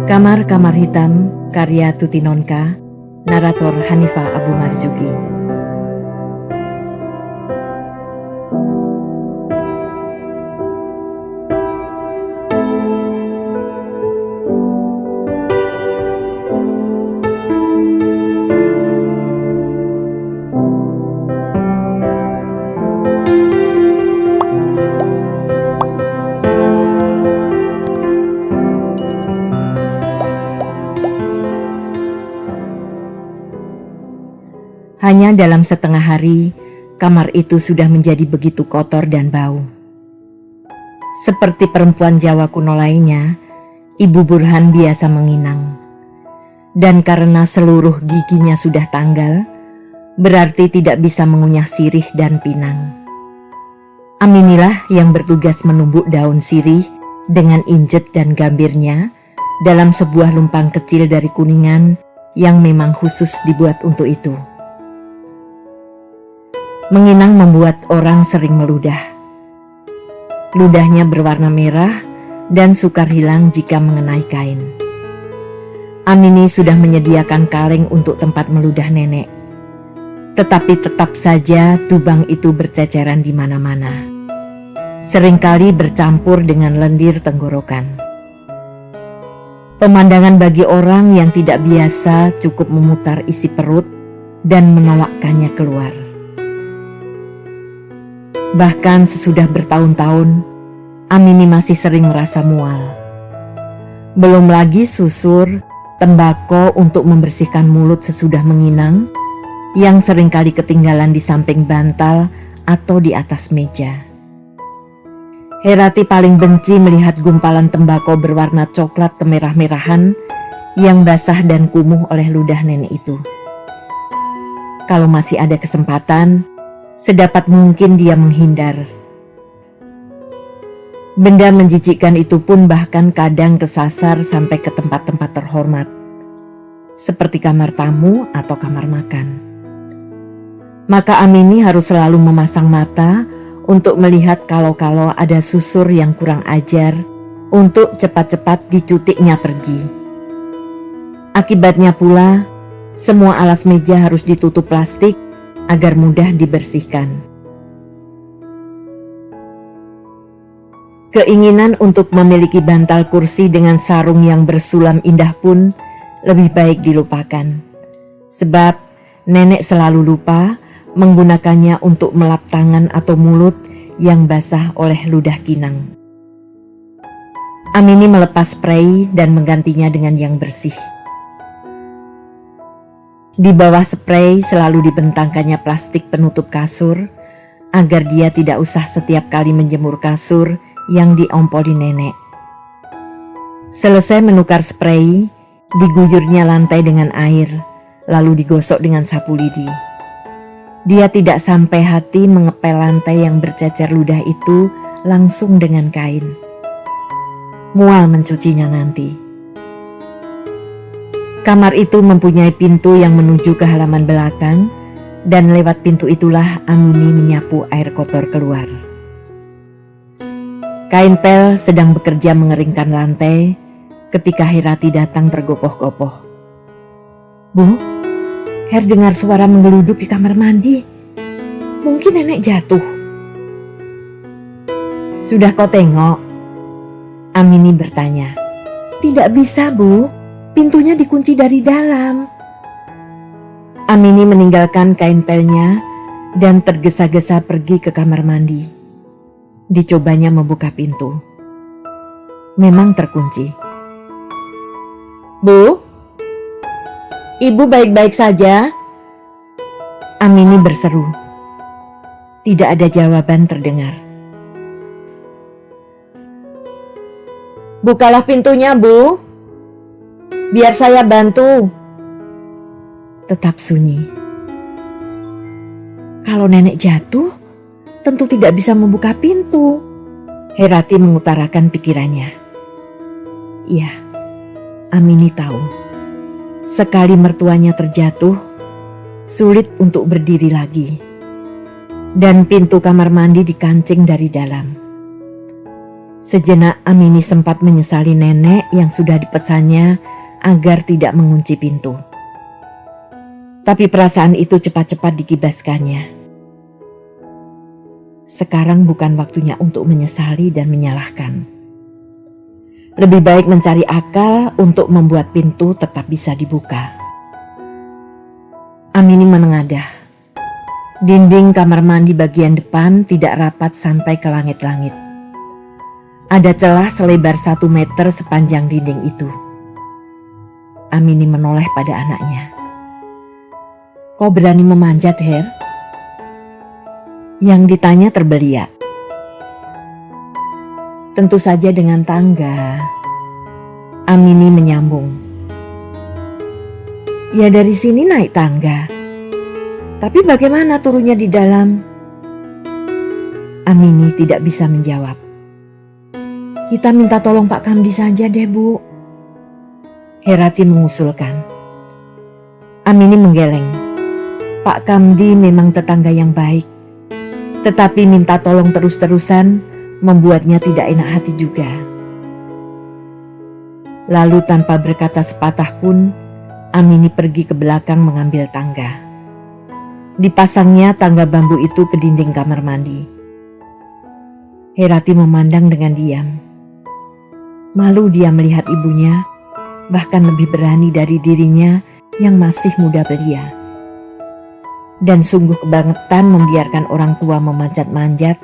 Kamar-Kamar Hitam, karya Tuti Nonka, narator Hanifah Abu Marzuki. Hanya dalam setengah hari, kamar itu sudah menjadi begitu kotor dan bau. Seperti perempuan Jawa kuno lainnya, Ibu Burhan biasa menginang. Dan karena seluruh giginya sudah tanggal, berarti tidak bisa mengunyah sirih dan pinang. Aminilah yang bertugas menumbuk daun sirih dengan injet dan gambirnya dalam sebuah lumpang kecil dari kuningan yang memang khusus dibuat untuk itu. Menginang membuat orang sering meludah. Ludahnya berwarna merah dan sukar hilang jika mengenai kain. Amini sudah menyediakan kaleng untuk tempat meludah nenek. Tetapi tetap saja tubang itu berceceran di mana-mana. Seringkali bercampur dengan lendir tenggorokan. Pemandangan bagi orang yang tidak biasa cukup memutar isi perut dan menolakkannya keluar. Bahkan sesudah bertahun-tahun, Amini masih sering merasa mual. Belum lagi susur, tembakau untuk membersihkan mulut sesudah menginang, yang seringkali ketinggalan di samping bantal atau di atas meja. Herati paling benci melihat gumpalan tembakau berwarna coklat kemerah-merahan yang basah dan kumuh oleh ludah nenek itu. Kalau masih ada kesempatan, sedapat mungkin dia menghindar. Benda menjijikkan itu pun bahkan kadang kesasar sampai ke tempat-tempat terhormat, seperti kamar tamu atau kamar makan. Maka Amini harus selalu memasang mata untuk melihat kalau-kalau ada susur yang kurang ajar untuk cepat-cepat dicutiknya pergi. Akibatnya pula, semua alas meja harus ditutup plastik agar mudah dibersihkan. Keinginan untuk memiliki bantal kursi dengan sarung yang bersulam indah pun lebih baik dilupakan. Sebab nenek selalu lupa menggunakannya untuk melap tangan atau mulut yang basah oleh ludah kinang. Amini melepas spray dan menggantinya dengan yang bersih. Di bawah spray selalu dibentangkannya plastik penutup kasur agar dia tidak usah setiap kali menjemur kasur yang diompoli nenek. Selesai menukar spray, diguyurnya lantai dengan air, lalu digosok dengan sapu lidi. Dia tidak sampai hati mengepel lantai yang bercecer ludah itu langsung dengan kain. Mual mencucinya nanti. Kamar itu mempunyai pintu yang menuju ke halaman belakang, dan lewat pintu itulah Amini menyapu air kotor keluar. Kain pel sedang bekerja mengeringkan lantai ketika Herati datang tergopoh-gopoh. "Bu, Her dengar suara menggeluduk di kamar mandi. Mungkin nenek jatuh." "Sudah kau tengok?" Amini bertanya. "Tidak bisa, Bu. Pintunya dikunci dari dalam." Amini meninggalkan kain pelnya dan tergesa-gesa pergi ke kamar mandi. Dicobanya membuka pintu. Memang terkunci. "Bu, Ibu baik-baik saja?" Amini berseru. Tidak ada jawaban terdengar. "Bukalah pintunya, Bu. Biar saya bantu." Tetap sunyi. Kalau nenek jatuh, tentu tidak bisa membuka pintu. Herati mengutarakan pikirannya. Iya, Amini tahu. Sekali mertuanya terjatuh, sulit untuk berdiri lagi. Dan pintu kamar mandi dikancing dari dalam. Sejenak Amini sempat menyesali nenek yang sudah dipesannya agar tidak mengunci pintu. Tapi perasaan itu cepat-cepat dikibaskannya. Sekarang bukan waktunya untuk menyesali dan menyalahkan. Lebih baik mencari akal untuk membuat pintu tetap bisa dibuka. Amini menengadah. Dinding kamar mandi bagian depan tidak rapat sampai ke langit-langit. Ada celah selebar 1 meter sepanjang dinding itu. Amini menoleh pada anaknya. "Kau berani memanjat, Her?" Yang ditanya terbeliak. "Tentu saja dengan tangga." Amini menyambung. "Ya dari sini naik tangga. Tapi bagaimana turunnya di dalam?" Amini tidak bisa menjawab. "Kita minta tolong Pak Kamdi saja deh, Bu," Herati mengusulkan. Amini menggeleng. Pak Kamdi memang tetangga yang baik. Tetapi minta tolong terus-terusan membuatnya tidak enak hati juga. Lalu tanpa berkata sepatah pun, Amini pergi ke belakang mengambil tangga. Dipasangnya tangga bambu itu ke dinding kamar mandi. Herati memandang dengan diam. Malu dia melihat ibunya, bahkan lebih berani dari dirinya yang masih muda belia. Dan sungguh kebangetan membiarkan orang tua memanjat-manjat,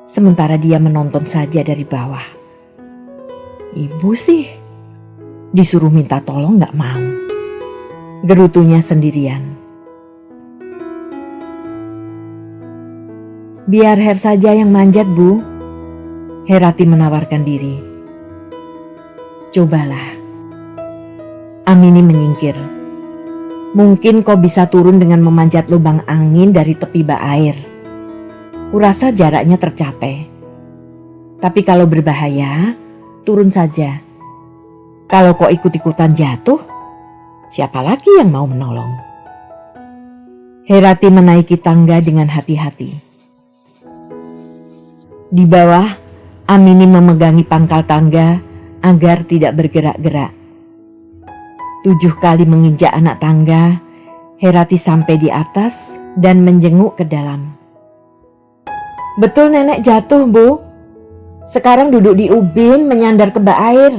sementara dia menonton saja dari bawah. Ibu sih, disuruh minta tolong gak mau. Gerutunya sendirian. "Biar Her saja yang manjat, Bu," Herati menawarkan diri. "Cobalah." Amini menyingkir. "Mungkin kau bisa turun dengan memanjat lubang angin dari tepi bak air. Kurasa jaraknya tercapai. Tapi kalau berbahaya, turun saja. Kalau kau ikut-ikutan jatuh, siapa lagi yang mau menolong?" Herati menaiki tangga dengan hati-hati. Di bawah, Amini memegangi pangkal tangga agar tidak bergerak-gerak. 7 kali menginjak anak tangga, Herati sampai di atas dan menjenguk ke dalam. "Betul nenek jatuh, Bu. Sekarang duduk di ubin menyandar ke bak air."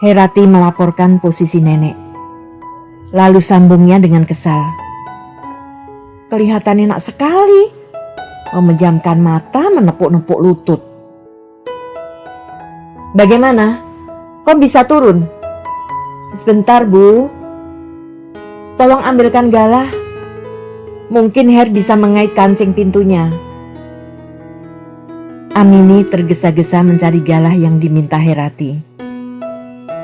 Herati melaporkan posisi nenek. Lalu sambungnya dengan kesal. "Kelihatan enak sekali, memejamkan mata menepuk-nepuk lutut. Bagaimana? Kau bisa turun?" "Sebentar, Bu. Tolong ambilkan galah. Mungkin Her bisa mengait kancing pintunya." Amini tergesa-gesa mencari galah yang diminta Herati.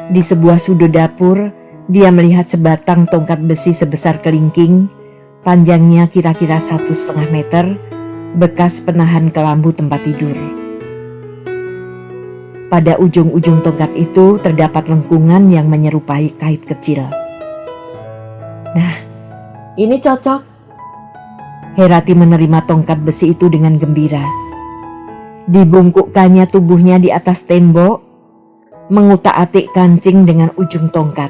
Di sebuah sudut dapur, dia melihat sebatang tongkat besi sebesar kelingking, panjangnya kira-kira 1,5 meter, bekas penahan kelambu tempat tidur. Pada ujung-ujung tongkat itu terdapat lengkungan yang menyerupai kait kecil. "Nah, ini cocok." Herati menerima tongkat besi itu dengan gembira. Dibungkukkannya tubuhnya di atas tembok, mengutak-atik kancing dengan ujung tongkat.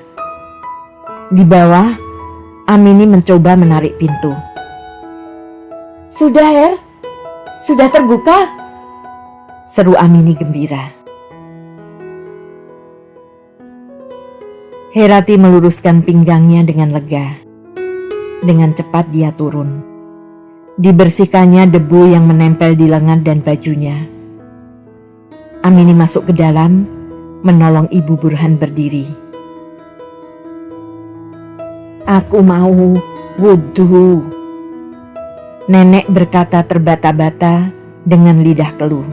Di bawah, Amini mencoba menarik pintu. "Sudah, Her? Sudah terbuka?" seru Amini gembira. Herati meluruskan pinggangnya dengan lega. Dengan cepat dia turun. Dibersihkannya debu yang menempel di lengan dan bajunya. Amini masuk ke dalam, menolong Ibu Burhan berdiri. "Aku mau wudhu," nenek berkata terbata-bata dengan lidah keluh.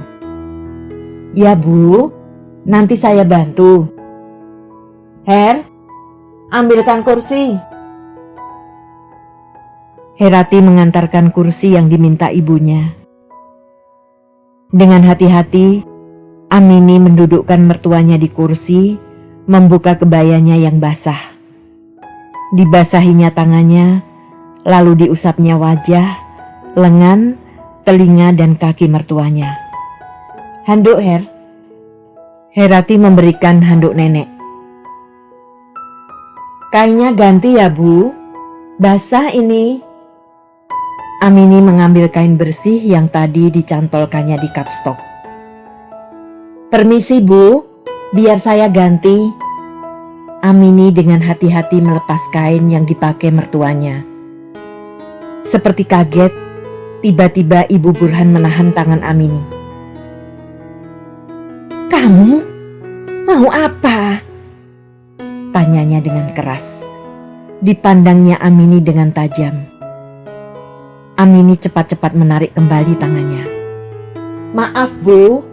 "Ya, Bu, nanti saya bantu." "Her, ambilkan kursi." Herati mengantarkan kursi yang diminta ibunya. Dengan hati-hati, Amini mendudukkan mertuanya di kursi, membuka kebayanya yang basah. Dibasahinya tangannya, lalu diusapnya wajah, lengan, telinga dan kaki mertuanya. Handuk, Her. Herati memberikan handuk nenek. Kainnya ganti ya, Bu. Basah ini. Amini mengambil kain bersih yang tadi dicantolkannya di kapstok. Permisi, Bu. Biar saya ganti. Amini dengan hati-hati melepas kain yang dipakai mertuanya. Seperti kaget, tiba-tiba Ibu Burhan menahan tangan Amini. Kamu mau apa? Tanyanya dengan keras. Dipandangnya Amini dengan tajam. Amini cepat-cepat menarik kembali tangannya. Maaf, Bu.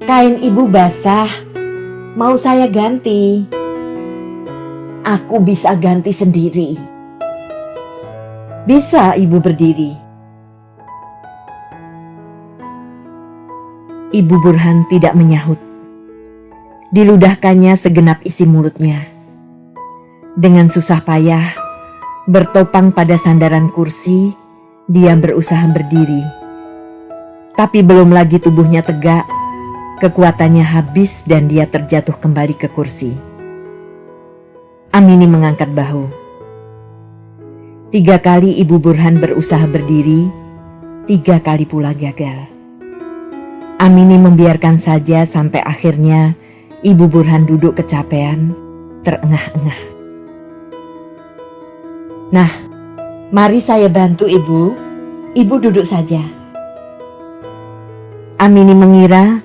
Kain Ibu basah. Mau saya ganti. Aku bisa ganti sendiri. Bisa Ibu berdiri. Ibu Burhan tidak menyahut. Diludahkannya segenap isi mulutnya. Dengan susah payah, bertopang pada sandaran kursi, dia berusaha berdiri. Tapi belum lagi tubuhnya tegak, kekuatannya habis dan dia terjatuh kembali ke kursi. Amini mengangkat bahu. 3 kali Ibu Burhan berusaha berdiri, 3 kali pula gagal. Amini membiarkan saja sampai akhirnya Ibu Burhan duduk kecapean, terengah-engah. Nah, mari saya bantu Ibu. Ibu duduk saja. Amini mengira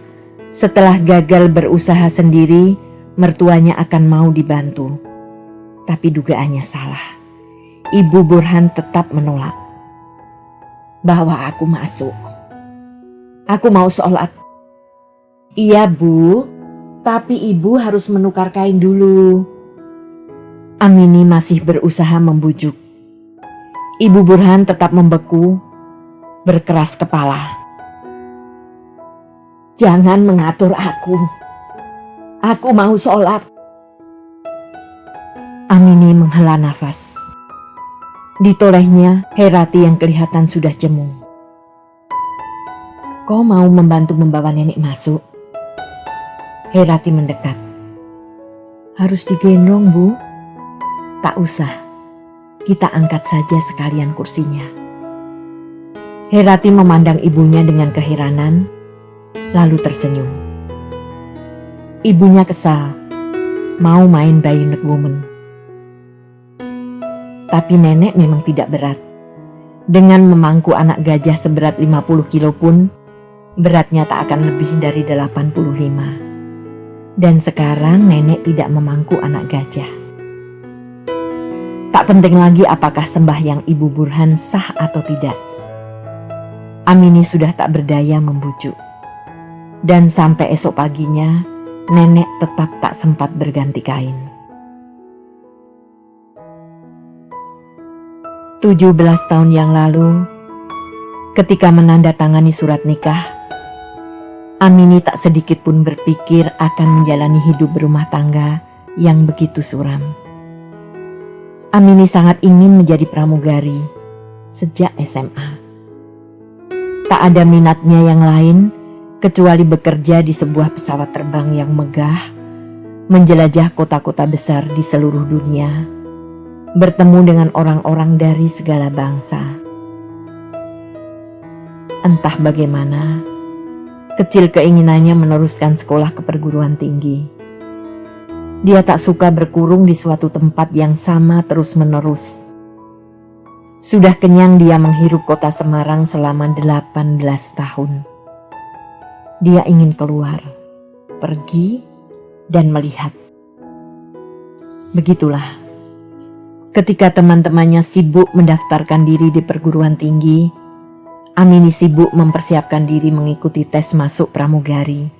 setelah gagal berusaha sendiri, mertuanya akan mau dibantu. Tapi dugaannya salah. Ibu Burhan tetap menolak. Bawa aku masuk. Aku mau sholat. Iya, Bu. Tapi Ibu harus menukar kain dulu. Amini masih berusaha membujuk. Ibu Burhan tetap membeku, berkeras kepala. Jangan mengatur aku. Aku mau sholat. Amini menghela nafas. Ditolehnya Herati yang kelihatan sudah jemu. Kau mau membantu membawa nenek masuk? Herati mendekat. Harus digendong, Bu. Tak usah. Kita angkat saja sekalian kursinya. Herati memandang ibunya dengan keheranan, lalu tersenyum. Ibunya kesal, mau main bayi not woman. Tapi nenek memang tidak berat. Dengan memangku anak gajah seberat 50 kilo pun, beratnya tak akan lebih dari 85. Dan sekarang nenek tidak memangku anak gajah. Tak penting lagi apakah sembahyang Ibu Burhan sah atau tidak. Amini sudah tak berdaya membujuk. Dan sampai esok paginya, nenek tetap tak sempat berganti kain. 17 tahun yang lalu, ketika menandatangani surat nikah, Amini tak sedikit pun berpikir akan menjalani hidup berumah tangga yang begitu suram. Amini sangat ingin menjadi pramugari sejak SMA. Tak ada minatnya yang lain kecuali bekerja di sebuah pesawat terbang yang megah, menjelajah kota-kota besar di seluruh dunia, bertemu dengan orang-orang dari segala bangsa. Entah bagaimana, kecil keinginannya meneruskan sekolah ke perguruan tinggi. Dia tak suka berkurung di suatu tempat yang sama terus-menerus. Sudah kenyang dia menghirup kota Semarang selama 18 tahun. Dia ingin keluar, pergi, dan melihat. Begitulah. Ketika teman-temannya sibuk mendaftarkan diri di perguruan tinggi, Amini sibuk mempersiapkan diri mengikuti tes masuk pramugari.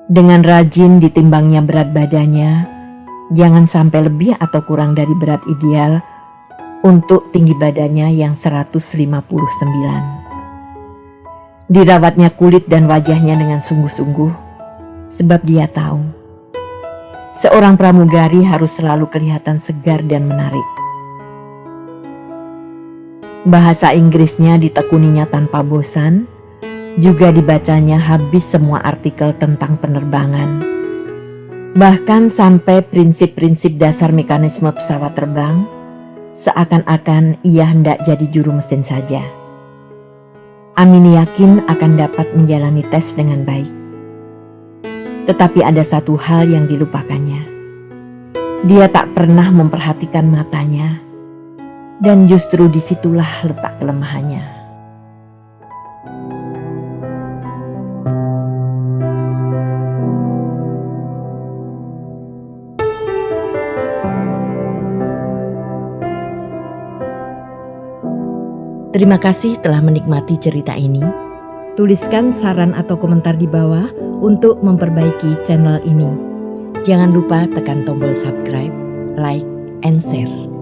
Dengan rajin ditimbangnya berat badannya, jangan sampai lebih atau kurang dari berat ideal untuk tinggi badannya yang 159. Dirawatnya kulit dan wajahnya dengan sungguh-sungguh, sebab dia tahu seorang pramugari harus selalu kelihatan segar dan menarik. Bahasa Inggrisnya ditekuninya tanpa bosan, Juga dibacanya habis semua artikel tentang penerbangan. Bahkan sampai prinsip-prinsip dasar mekanisme pesawat terbang, seakan-akan ia hendak jadi juru mesin saja. Amini yakin akan dapat menjalani tes dengan baik. Tetapi ada satu hal yang dilupakannya. Dia tak pernah memperhatikan matanya, dan justru disitulah letak kelemahannya. Terima kasih telah menikmati cerita ini. Tuliskan saran atau komentar di bawah untuk memperbaiki channel ini. Jangan lupa tekan tombol subscribe, like, and share.